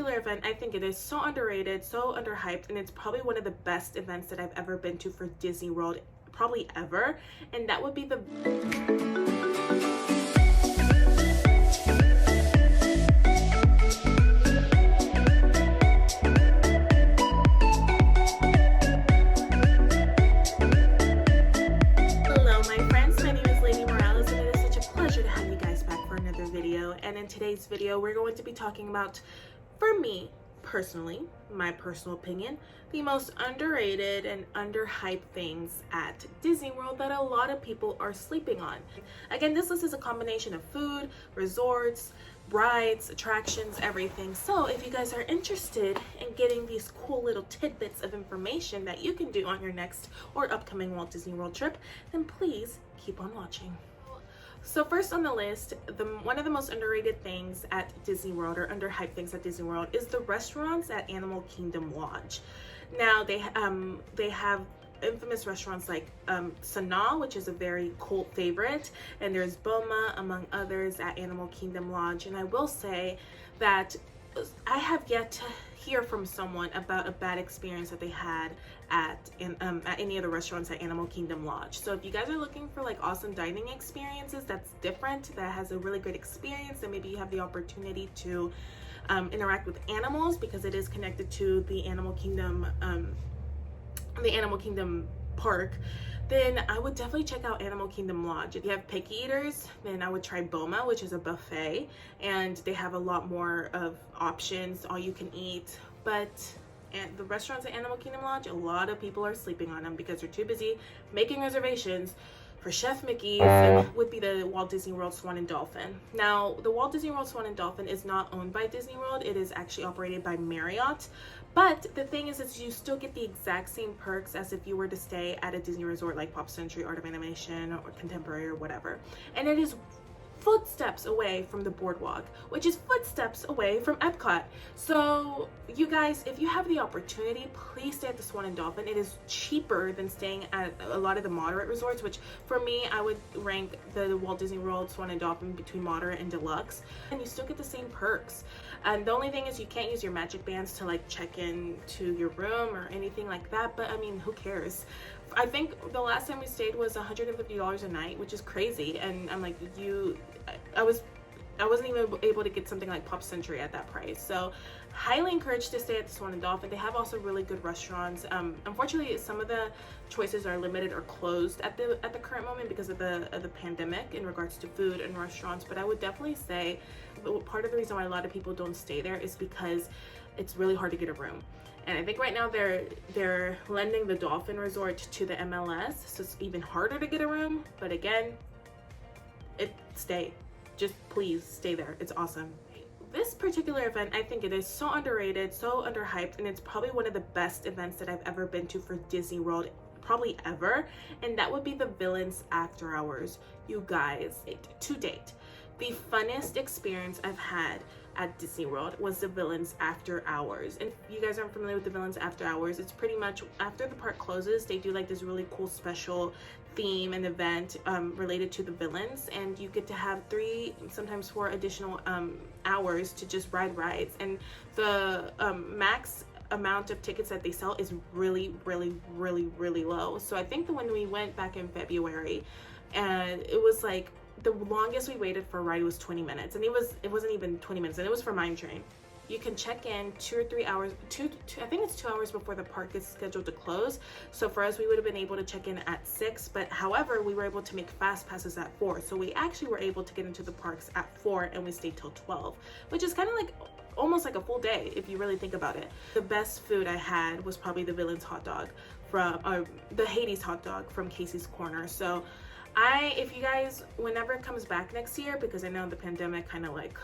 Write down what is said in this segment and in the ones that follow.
particular event, I think it is so underrated, so underhyped, and it's probably one of the best events that I've ever been to for Disney World, probably ever, and that would be the and in today's video we're going to be talking about, for me personally, my personal opinion, the most underrated and underhyped things at Disney World that a lot of people are sleeping on. Again, this list is a combination of food, resorts, rides, attractions, everything. So if you guys are interested in getting these cool little tidbits of information that you can do on your next or upcoming Walt Disney World trip, then please keep on watching. So first on the list, one of the most underrated things at Disney World, or underhyped things at Disney World, is the restaurants at Animal Kingdom Lodge. Now they have infamous restaurants like Sanaa, which is a very cult favorite, and there's Boma, among others, at Animal Kingdom Lodge. And I will say that I have yet to hear from someone about a bad experience that they had at any of the restaurants at Animal Kingdom Lodge. So if you guys are looking for like awesome dining experiences that's different, that has a really great experience, then maybe you have the opportunity to interact with animals, because it is connected to the Animal Kingdom park, then I would definitely check out Animal Kingdom Lodge. If you have picky eaters, then I would try Boma, which is a buffet, and they have a lot more of options, all you can eat. But the restaurants at Animal Kingdom Lodge, a lot of people are sleeping on them because they're too busy making reservations for Chef Mickey's, and would be the Walt Disney World Swan and Dolphin. Now, the Walt Disney World Swan and Dolphin is not owned by Disney World. It is actually operated by Marriott. But the thing is you still get the exact same perks as if you were to stay at a Disney resort like Pop Century, Art of Animation, or Contemporary, or whatever. And it is footsteps away from the boardwalk, which is footsteps away from Epcot. So you guys, if you have the opportunity, please stay at the Swan and Dolphin. It is cheaper than staying at a lot of the moderate resorts, which for me, I would rank the Walt Disney World Swan and Dolphin between moderate and deluxe, and you still get the same perks. And the only thing is you can't use your magic bands to like check in to your room or anything like that, but I mean, who cares? I think the last time we stayed was $150 a night, which is crazy. And I'm like, I wasn't even able to get something like Pop Century at that price. So highly encouraged to stay at the Swan and Dolphin. They have also really good restaurants. Unfortunately, some of the choices are limited or closed at the current moment because of the pandemic in regards to food and restaurants. But I would definitely say part of the reason why a lot of people don't stay there is because it's really hard to get a room. And I think right now they're lending the Dolphin Resort to the MLS, so it's even harder to get a room. But again, just please stay there. It's awesome. This particular event, I think it is so underrated, so underhyped, and it's probably one of the best events that I've ever been to for Disney World, probably ever, and that would be the Villains After Hours. You guys, to date, the funnest experience I've had at Disney World was the Villains After Hours. And if you guys aren't familiar with the Villains After Hours, it's pretty much after the park closes, they do like this really cool special theme and event related to the villains, and you get to have 3, sometimes 4 additional hours to just ride rides. And the max amount of tickets that they sell is really low. So I think that when we went back in February, and it was like the longest we waited for a ride was 20 minutes, and it wasn't even 20 minutes, and it was for Mine Train. You can check in 2 or 3 hours, I think it's 2 hours before the park is scheduled to close. So for us, we would have been able to check in at 6, but however, we were able to make fast passes at 4. So we actually were able to get into the parks at 4, and we stayed till 12, which is kind of like almost like a full day if you really think about it. The best food I had was probably the Villains hot dog from, the Hades hot dog from Casey's Corner. So if you guys, whenever it comes back next year, because I know the pandemic kind of like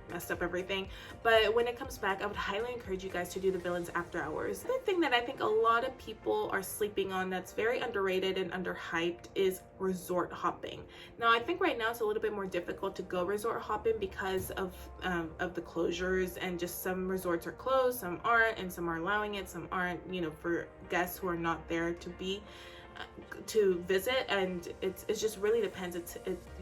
messed up everything, but when it comes back, I would highly encourage you guys to do the Villains After Hours. The other thing that I think a lot of people are sleeping on that's very underrated and underhyped is resort hopping. Now, I think right now it's a little bit more difficult to go resort hopping because of the closures, and just some resorts are closed, some aren't, and some are allowing it, some aren't, you know, for guests who are not there to be to visit, and it just really depends.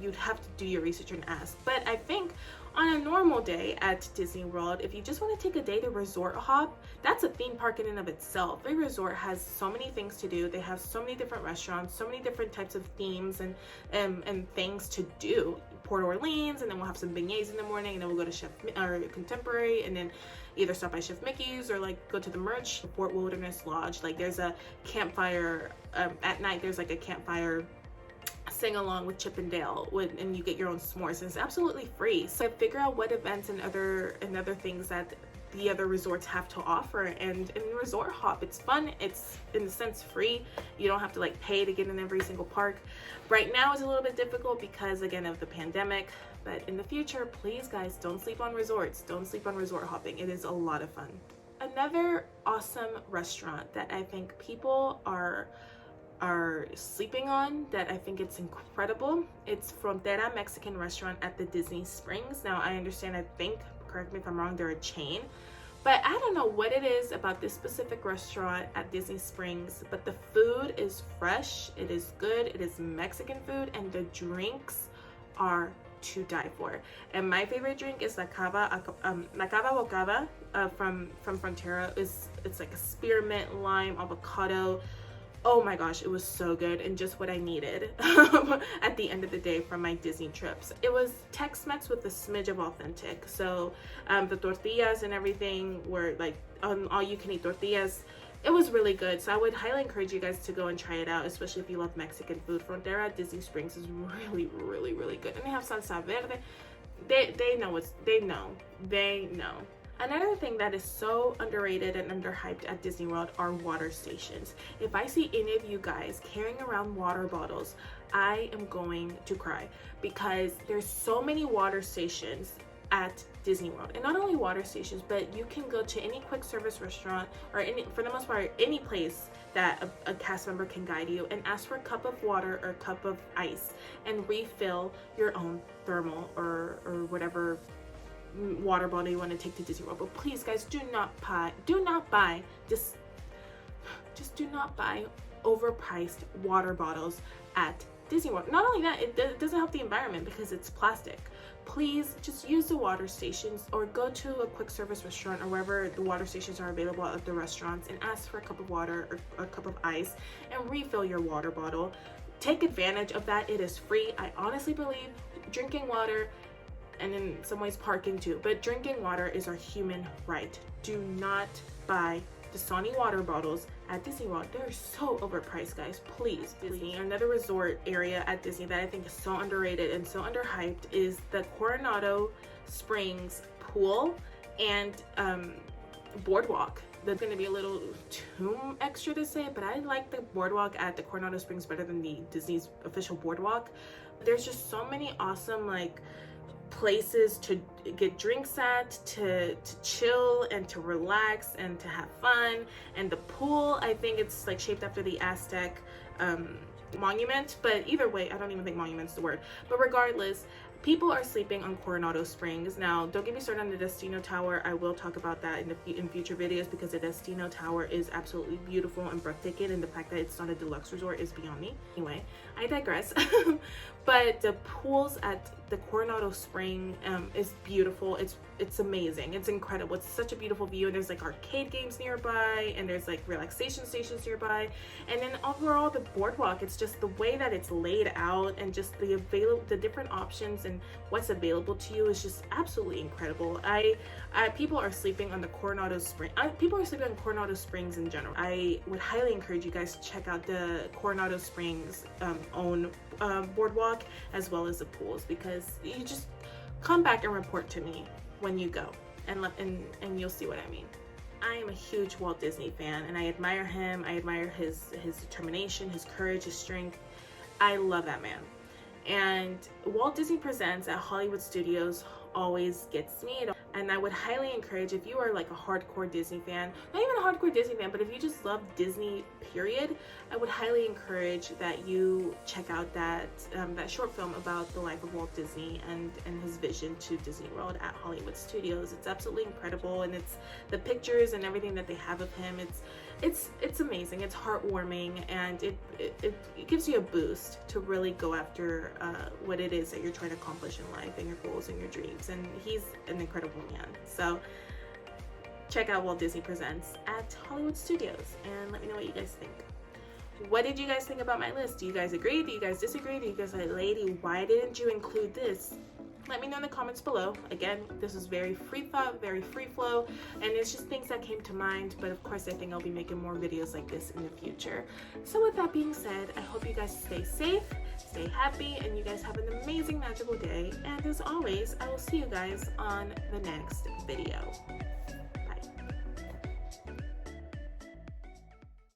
You'd have to do your research and ask. But I think on a normal day at Disney World, if you just want to take a day to resort hop, that's a theme park in and of itself. A resort has so many things to do. They have so many different restaurants, so many different types of themes and things to do. Port Orleans, and then we'll have some beignets in the morning, and then we'll go to Chef or Contemporary, and then either stop by Chef Mickey's or like go to the merch. Fort Wilderness Lodge, like there's a campfire at night. There's like a campfire sing along with Chip and Dale, and you get your own s'mores, and it's absolutely free. So figure out what events and other things that the other resorts have to offer, and resort hop. It's fun, it's in a sense free. You don't have to like pay to get in every single park. Right now is a little bit difficult because again of the pandemic, but in the future, please guys, don't sleep on resorts, don't sleep on resort hopping. It is a lot of fun. Another awesome restaurant that I think people are sleeping on, that I think it's incredible, it's Frontera Mexican restaurant at the Disney Springs. Now I understand, I think, correct me if I'm wrong, they're a chain, but I don't know what it is about this specific restaurant at Disney Springs, but the food is fresh, it is good, it is Mexican food, and the drinks are to die for. And my favorite drink is La Cava Bocava from Frontera. It's like a spearmint, lime, avocado. Oh my gosh, it was so good and just what I needed at the end of the day from my Disney trips. It was Tex-Mex with a smidge of authentic. So the tortillas and everything were like all you can eat tortillas. It was really good. So I would highly encourage you guys to go and try it out, especially if you love Mexican food. Frontera at Disney Springs is really, really, really good. And they have salsa verde. They know. Another thing that is so underrated and underhyped at Disney World are water stations. If I see any of you guys carrying around water bottles, I am going to cry, because there's so many water stations at Disney World. And not only water stations, but you can go to any quick service restaurant or for the most part, any place that a cast member can guide you and ask for a cup of water or a cup of ice and refill your own thermal or whatever water bottle you want to take to Disney World. But please guys, do not buy overpriced water bottles at Disney World. Not only that, it doesn't help the environment because it's plastic. Please just use the water stations or go to a quick service restaurant or wherever the water stations are available at the restaurants and ask for a cup of water or a cup of ice and refill your water bottle. Take advantage of that. It is free. I honestly believe drinking water, and in some ways parking too, but drinking water is our human right. Do not buy Dasani water bottles at Disney World. They're so overpriced, guys. Please. Disney. Another resort area at Disney that I think is so underrated and so underhyped is the Coronado Springs pool and boardwalk. That's going to be a little too extra to say, but I like the boardwalk at the Coronado Springs better than the Disney's official boardwalk. There's just so many awesome like places to get drinks at, to chill and to relax and to have fun. And the pool, I think it's like shaped after the Aztec monument, but either way, I don't even think monument's the word, but regardless, people are sleeping on Coronado Springs. Now, don't get me started on the Destino Tower. I will talk about that in future videos because the Destino Tower is absolutely beautiful and breathtaking, and the fact that it's not a deluxe resort is beyond me. Anyway, I digress. But the pools at the Coronado Spring is beautiful. It's amazing. It's incredible. It's such a beautiful view, and there's like arcade games nearby, and there's like relaxation stations nearby, and then overall the boardwalk, it's just the way that it's laid out and just the different options and what's available to you is just absolutely incredible. People are sleeping on the Coronado Spring. People are sleeping on Coronado Springs in general. I would highly encourage you guys to check out the Coronado Springs own boardwalk as well as the pools, because you just come back and report to me when you go, and you'll see what I mean. I am a huge Walt Disney fan, and I admire him. I admire his determination, his courage, his strength. I love that man. And Walt Disney Presents at Hollywood Studios always gets me. And I would highly encourage, if you are like a hardcore Disney fan, not even a hardcore Disney fan, but if you just love Disney period, I would highly encourage that you check out that short film about the life of Walt Disney and his vision to Disney World at Hollywood Studios. It's absolutely incredible, and it's the pictures and everything that they have of him. It's amazing. It's heartwarming, and it gives you a boost to really go after what it is that you're trying to accomplish in life and your goals and your dreams. And he's an incredible man. So check out Walt Disney Presents at Hollywood Studios and let me know what you guys think. What did you guys think about my list? Do you guys agree? Do you guys disagree? Do you guys like, lady, why didn't you include this? Let me know in the comments below. Again, this is very free thought, very free flow, and it's just things that came to mind, but of course I think I'll be making more videos like this in the future. So with that being said, I hope you guys stay safe, stay happy, and you guys have an amazing, magical day. And as always, I will see you guys on the next video.